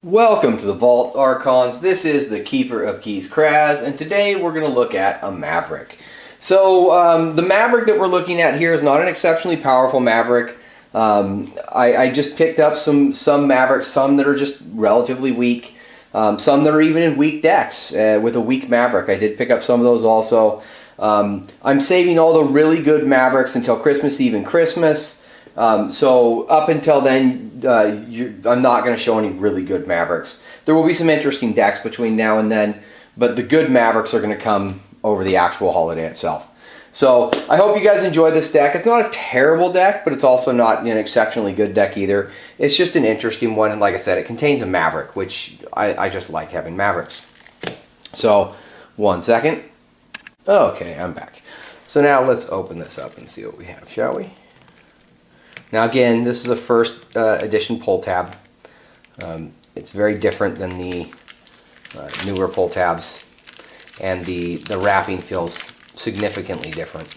Welcome to the Vault Archons. This is the Keeper of Keys Kraz, and today we're going to look at a Maverick. So the Maverick that we're looking at here is not an exceptionally powerful Maverick. I just picked up some Mavericks, some that are just relatively weak, some that are even in weak decks with a weak Maverick. I did pick up some of those also. I'm saving all the really good Mavericks until Christmas Eve and Christmas. So up until then, I'm not going to show any really good Mavericks. There will be some interesting decks between now and then, but the good Mavericks are going to come over the actual holiday itself. So I hope you guys enjoy this deck. It's not a terrible deck, but it's also not an exceptionally good deck either. It's just an interesting one, and like I said, it contains a Maverick, which I just like having Mavericks. So, 1 second. Okay, I'm back. So now let's open this up and see what we have, shall we? Now again, this is a first edition pull tab. It's very different than the newer pull tabs, and the wrapping feels significantly different.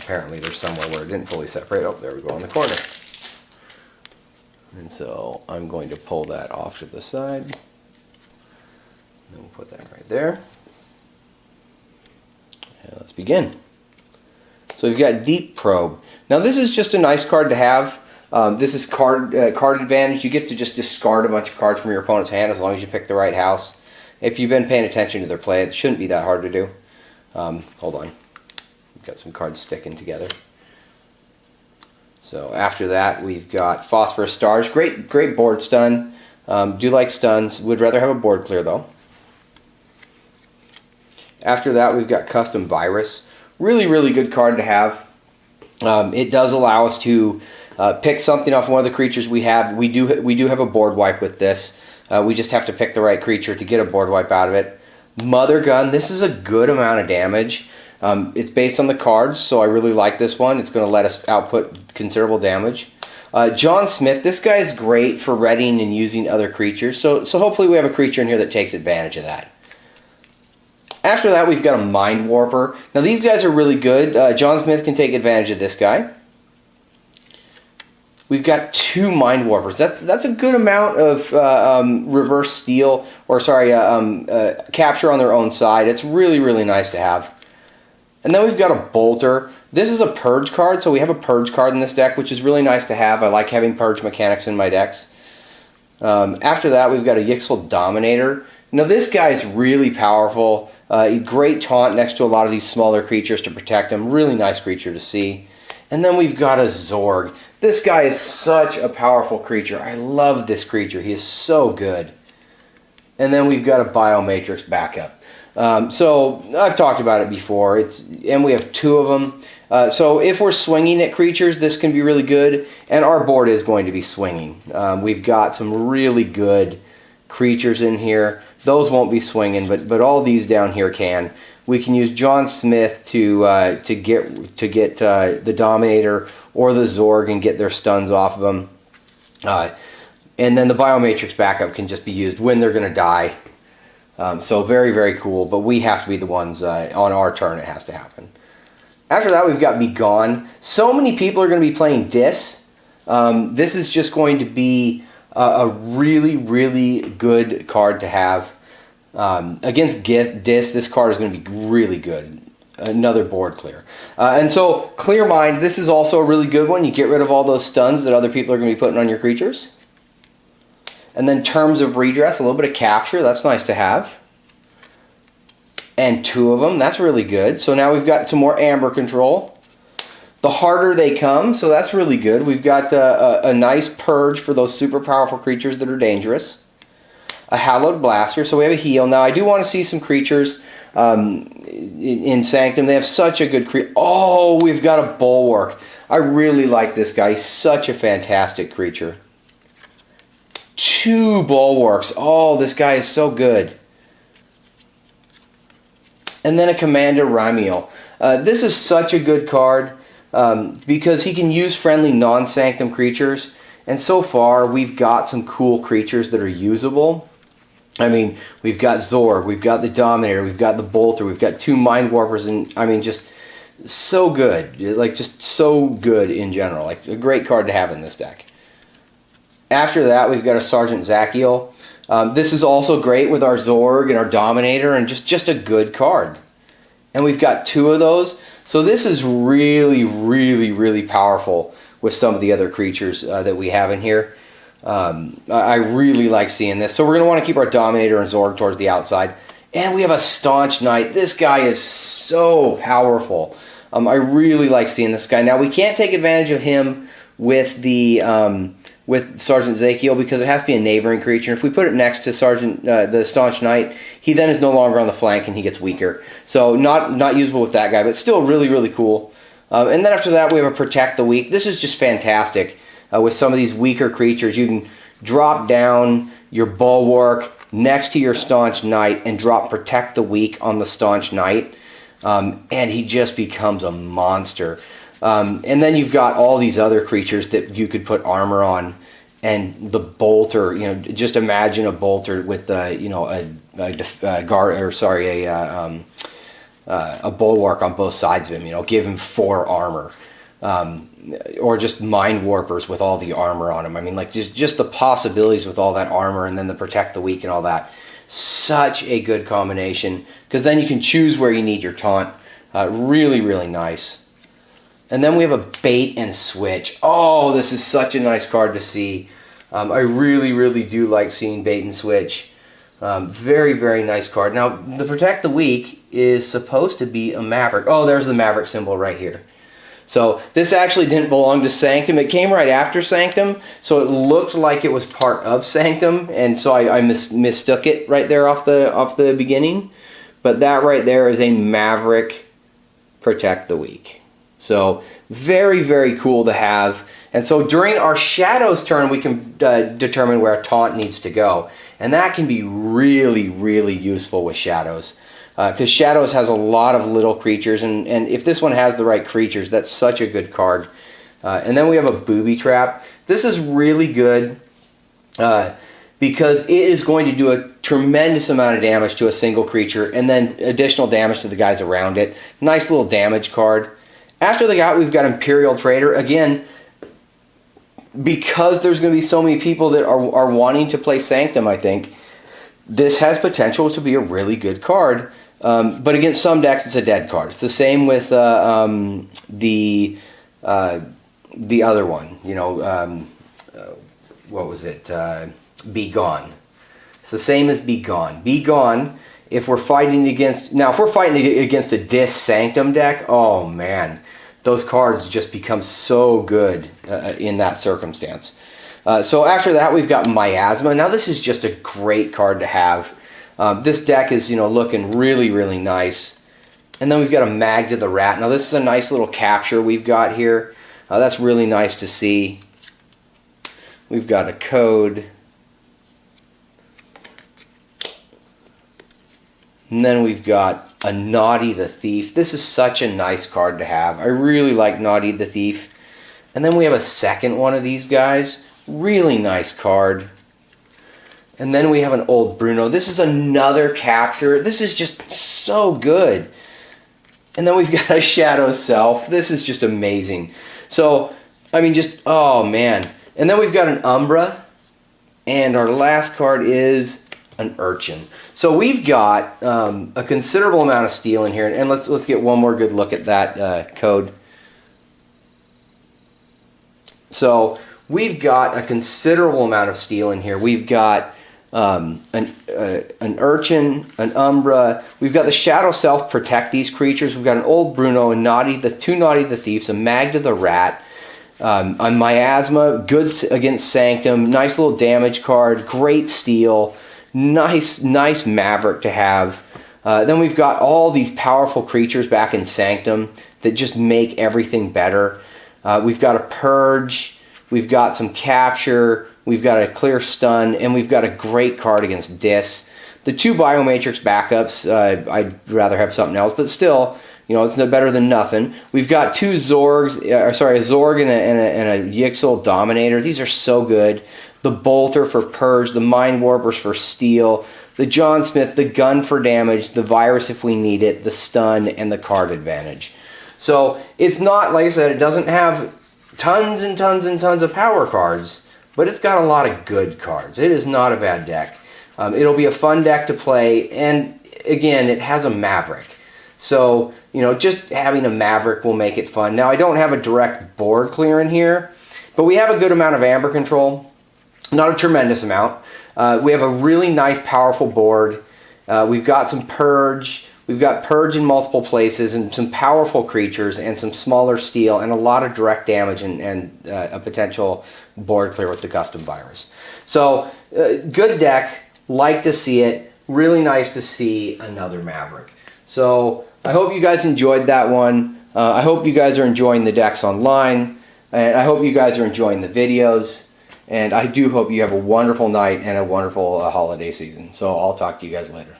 Apparently there's somewhere where it didn't fully separate. Oh, there we go on the corner. And so I'm going to pull that off to the side. And then we'll put that right there. And let's begin. So we've got Deep Probe. Now this is just a nice card to have. This is card advantage. You get to just discard a bunch of cards from your opponent's hand as long as you pick the right house. If you've been paying attention to their play, it shouldn't be that hard to do. Hold on. We've got some cards sticking together. So after that, we've got Phosphorus Stars. Great board stun. Do like stuns. Would rather have a board clear though. After that, we've got Custom Virus. Really good card to have. It does allow us to pick something off one of the creatures we have. We do have a board wipe with this. We just have to pick the right creature to get a board wipe out of it. Mother Gun. This is a good amount of damage. It's based on the cards, so I really like this one. It's going to let us output considerable damage. John Smith. This guy is great for readying and using other creatures. So hopefully we have a creature in here that takes advantage of that. After that, we've got a Mind Warper. Now, these guys are really good. John Smith can take advantage of this guy. We've got 2 Mind Warpers. That's a good amount of reverse steal, or sorry, capture on their own side. It's really nice to have. And then we've got a Bolter. This is a Purge card, so we have a Purge card in this deck, which is really nice to have. I like having Purge mechanics in my decks. After that, we've got a Yixel Dominator. Now, this guy is really powerful. Great taunt next to a lot of these smaller creatures to protect them. Really nice creature to see. And then we've got a Zorg. This guy is such a powerful creature. I love this creature. He is so good. And then we've got a Biomatrix backup. So I've talked about it before. And we have 2 of them. So if we're swinging at creatures, this can be really good. And our board is going to be swinging. We've got some really good creatures in here. Those won't be swinging, but all these down here can. We can use John Smith to get the Dominator or the Zorg and get their stuns off of them. And then the Biomatrix backup can just be used when they're going to die. So very cool, but we have to be the ones on our turn. It has to happen. After that, we've got Be Gone. So many people are going to be playing Dis. This is just going to be a really good card to have. Against Dis, this card is going to be really good. Another board clear. And so, Clear Mind, this is also a really good one. You get rid of all those stuns that other people are going to be putting on your creatures. And then Terms of Redress, a little bit of capture. That's nice to have. And 2 of them. That's really good. So now we've got some more Amber control. The Harder They Come, so that's really good. We've got a nice Purge for those super powerful creatures that are dangerous. A Hallowed Blaster, so we have a heal. Now, I do want to see some creatures in Sanctum. They have such a good creature. Oh, we've got a Bulwark. I really like this guy. He's such a fantastic creature. 2 Bulwarks. Oh, this guy is so good. And then a Commander Ramiel. This is such a good card because he can use friendly non-Sanctum creatures. And so far, we've got some cool creatures that are usable. I mean, we've got Zorg, we've got the Dominator, we've got the Bolter, we've got 2 Mind Warpers, and I mean, just so good. Like, just so good in general. Like, a great card to have in this deck. After that, we've got a Sergeant Zachiel. This is also great with our Zorg and our Dominator, and just a good card. And we've got 2 of those. So this is really, really, really powerful with some of the other creatures that we have in here. I really like seeing this. So we're going to want to keep our Dominator and Zorg towards the outside. And we have a Staunch Knight. This guy is so powerful. I really like seeing this guy. Now, we can't take advantage of him with the with Sergeant Zachiel because it has to be a neighboring creature. If we put it next to the Staunch Knight, he then is no longer on the flank and he gets weaker. So not usable with that guy, but still really, really cool. And then after that, we have a Protect the Weak. This is just fantastic. With some of these weaker creatures, you can drop down your Bulwark next to your Staunch Knight and drop Protect the Weak on the Staunch Knight. And he just becomes a monster. And then you've got all these other creatures that you could put armor on, and the Bolter. You know, just imagine a Bolter with a Bulwark on both sides of him. You know, give him 4 armor, or just Mind Warpers with all the armor on him. I mean, like just the possibilities with all that armor, and then the Protect the Weak and all that. Such a good combination, because then you can choose where you need your taunt. Really, really nice. And then we have a Bait and Switch. Oh, this is such a nice card to see. I really, really do like seeing Bait and Switch. Very, very nice card. Now, the Protect the Weak is supposed to be a Maverick. Oh, there's the Maverick symbol right here. So this actually didn't belong to Sanctum. It came right after Sanctum, so it looked like it was part of Sanctum, and so I mistook it right there off the beginning. But that right there is a Maverick Protect the Weak. So very, very cool to have. And so during our Shadows turn, we can determine where a taunt needs to go. And that can be really, really useful with Shadows. Because Shadows has a lot of little creatures. And if this one has the right creatures, that's such a good card. And then we have a Booby Trap. This is really good because it is going to do a tremendous amount of damage to a single creature. And then additional damage to the guys around it. Nice little damage card. After that, we've got Imperial Trader. Again, because there's going to be so many people that are wanting to play Sanctum, I think, this has potential to be a really good card. But against some decks, it's a dead card. It's the same with the other one. You know, what was it? Be Gone. It's the same as Be Gone. Be Gone. If we're fighting against a Dis Sanctum deck, oh man, those cards just become so good in that circumstance. So after that, we've got Miasma. Now this is just a great card to have. This deck is, looking really, really nice. And then we've got a Magda the Rat. Now this is a nice little capture we've got here. That's really nice to see. We've got a code. And then we've got a Naughty the Thief. This is such a nice card to have. I really like Naughty the Thief. And then we have a second one of these guys. Really nice card. And then we have an Old Bruno. This is another capture. This is just so good. And then we've got a Shadow Self. This is just amazing. So, I mean, oh man. And then we've got an Umbra. And our last card is an Urchin. So we've got a considerable amount of steel in here, and let's get one more good look at that code. So we've got a considerable amount of steel in here. We've got an Urchin, an Umbra. We've got the Shadow Self protect these creatures. We've got an Old Bruno, two Naughty the Thieves, a Magda the Rat, a Miasma, good against Sanctum, nice little damage card, great steel. Nice Maverick to have. Then we've got all these powerful creatures back in Sanctum that just make everything better. We've got a Purge, we've got some Capture, we've got a Clear Stun, and we've got a great card against Dis. The 2 Biomatrix backups, I'd rather have something else, but still, it's no better than nothing. We've got 2 Zorgs, a Zorg and a Yixel Dominator. These are so good. The Bolter for Purge, the Mind Warpers for Steel, the John Smith, the Gun for damage, the Virus if we need it, the Stun, and the Card Advantage. So it's not, like I said, it doesn't have tons and tons and tons of power cards, but it's got a lot of good cards. It is not a bad deck. It'll be a fun deck to play, and again, it has a Maverick. So, you know, just having a Maverick will make it fun. Now, I don't have a direct board clear in here, but we have a good amount of amber control. Not a tremendous amount. We have a really nice, powerful board. We've got some Purge. We've got Purge in multiple places and some powerful creatures and some smaller steel and a lot of direct damage and a potential board clear with the custom virus. So, good deck. Like to see it. Really nice to see another Maverick. So I hope you guys enjoyed that one. I hope you guys are enjoying the decks online. And I hope you guys are enjoying the videos. And I do hope you have a wonderful night and a wonderful holiday season. So I'll talk to you guys later.